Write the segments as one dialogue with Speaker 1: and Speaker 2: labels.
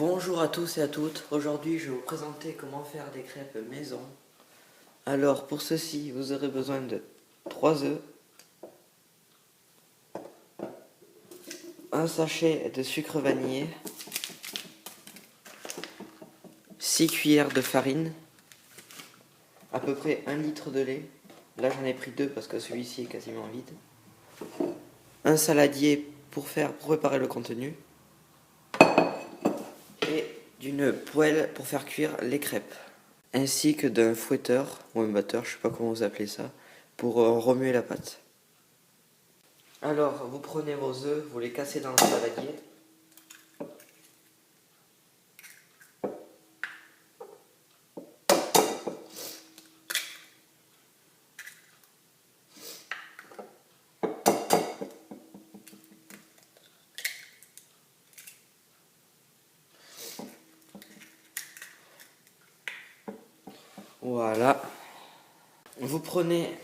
Speaker 1: Bonjour à tous et à toutes, aujourd'hui je vais vous présenter comment faire des crêpes maison. Alors pour ceci vous aurez besoin de 3 œufs, un sachet de sucre vanillé, 6 cuillères de farine, à peu près 1 litre de lait, là j'en ai pris 2 parce que celui-ci est quasiment vide, un saladier pour préparer le contenu, et d'une poêle pour faire cuire les crêpes, ainsi que d'un fouetteur ou un batteur, je sais pas comment vous appelez ça, pour remuer la pâte. Alors, vous prenez vos œufs, vous les cassez dans le saladier. Voilà. Vous prenez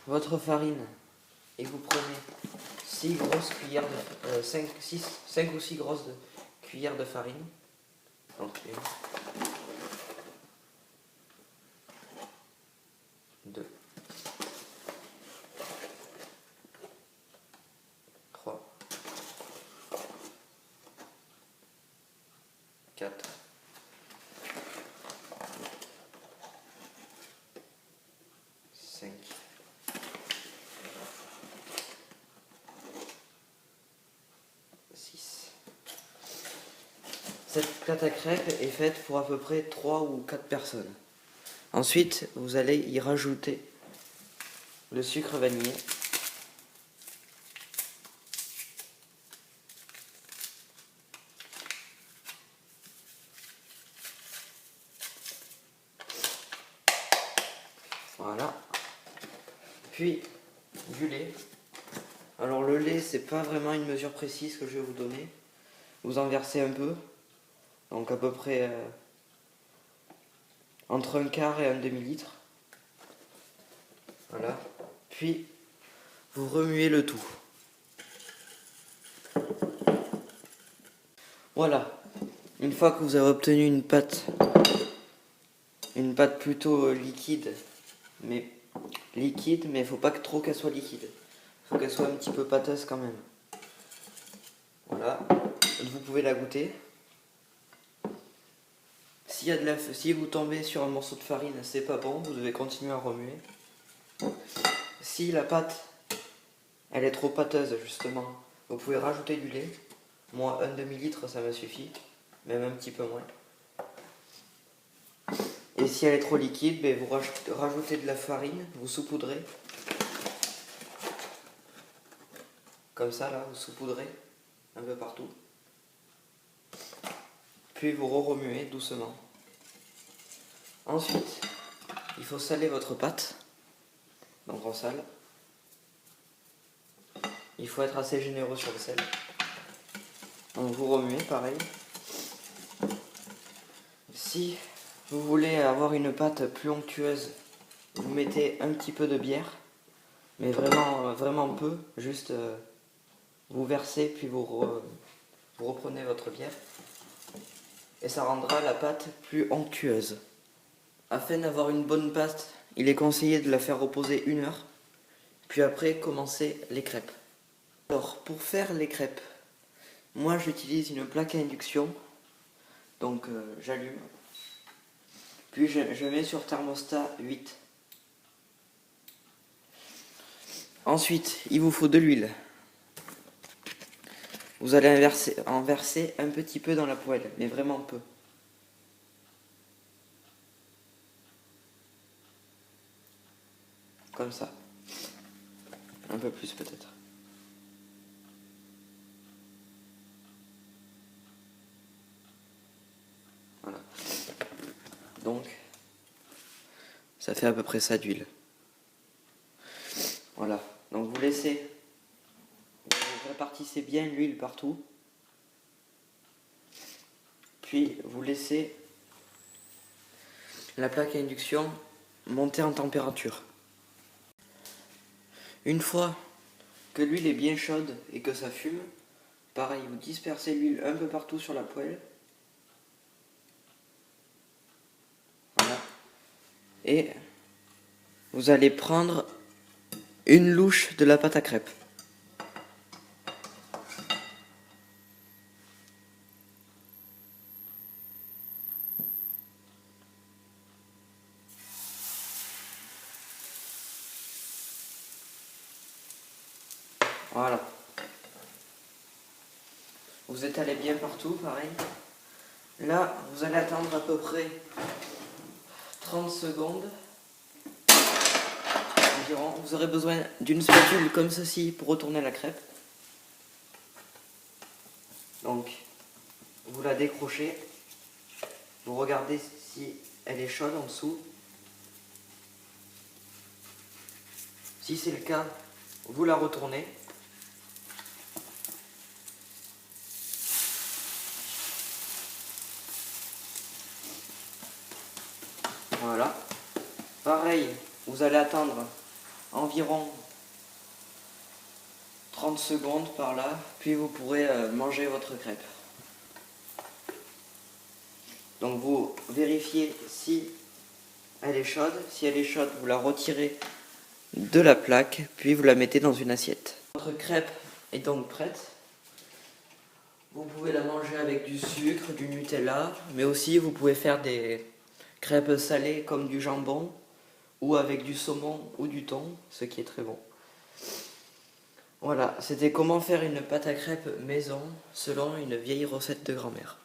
Speaker 1: votre farine et vous prenez 6 grosses cuillères de 5 ou 6 grosses cuillères de farine. Donc 1, 2, 3, 4, 5, 6. Cette pâte à crêpes est faite pour à peu près 3 ou 4 personnes. Ensuite, vous allez y rajouter le sucre vanillé. Voilà. Puis du lait. Alors le lait, c'est pas vraiment une mesure précise que je vais vous donner. Vous en versez un peu, donc à peu près entre un quart et un demi-litre. Voilà. Puis vous remuez le tout. Voilà. Une fois que vous avez obtenu une pâte plutôt liquide, mais il faut pas que trop qu'elle soit liquide. Il faut qu'elle soit un petit peu pâteuse quand même. Voilà. Vous pouvez la goûter. Si vous tombez sur un morceau de farine, c'est pas bon, vous devez continuer à remuer. Si la pâte, elle est trop pâteuse justement, vous pouvez rajouter du lait. Moi, un demi-litre, ça me suffit, même un petit peu moins. Et si elle est trop liquide, vous rajoutez de la farine, vous saupoudrez. Comme ça, là, vous saupoudrez un peu partout. Puis vous remuez doucement. Ensuite, il faut saler votre pâte. Donc on sale. Il faut être assez généreux sur le sel. Donc vous remuez pareil. Si vous voulez avoir une pâte plus onctueuse, vous mettez un petit peu de bière, mais vraiment peu, juste vous versez puis vous reprenez votre bière et ça rendra la pâte plus onctueuse. Afin d'avoir une bonne pâte, il est conseillé de la faire reposer 1 heure, puis après commencer les crêpes. Alors pour faire les crêpes, moi j'utilise une plaque à induction, donc j'allume, puis je mets sur thermostat 8. Ensuite, il vous faut de l'huile. Vous allez en verser un petit peu dans la poêle, mais vraiment peu. Comme ça. Un peu plus peut-être. Voilà. Donc, ça fait à peu près ça d'huile. Voilà. Donc vous répartissez bien l'huile partout. Puis vous laissez la plaque à induction monter en température. Une fois que l'huile est bien chaude et que ça fume, pareil, vous dispersez l'huile un peu partout sur la poêle. et vous allez prendre une louche de la pâte à crêpes. Voilà. Vous étalez bien partout, pareil. Là, vous allez attendre à peu près 30 secondes environ. Vous aurez besoin d'une spatule comme ceci pour retourner la crêpe. Donc, vous la décrochez. Vous regardez si elle est chaude en dessous. Si c'est le cas, vous la retournez. Voilà. Pareil, vous allez attendre environ 30 secondes par là, puis vous pourrez manger votre crêpe. Donc vous vérifiez si elle est chaude. Si elle est chaude, vous la retirez de la plaque, puis vous la mettez dans une assiette. Votre crêpe est donc prête. Vous pouvez la manger avec du sucre, du Nutella, mais aussi vous pouvez faire des crêpes salées comme du jambon, ou avec du saumon ou du thon, ce qui est très bon. Voilà, c'était comment faire une pâte à crêpes maison selon une vieille recette de grand-mère.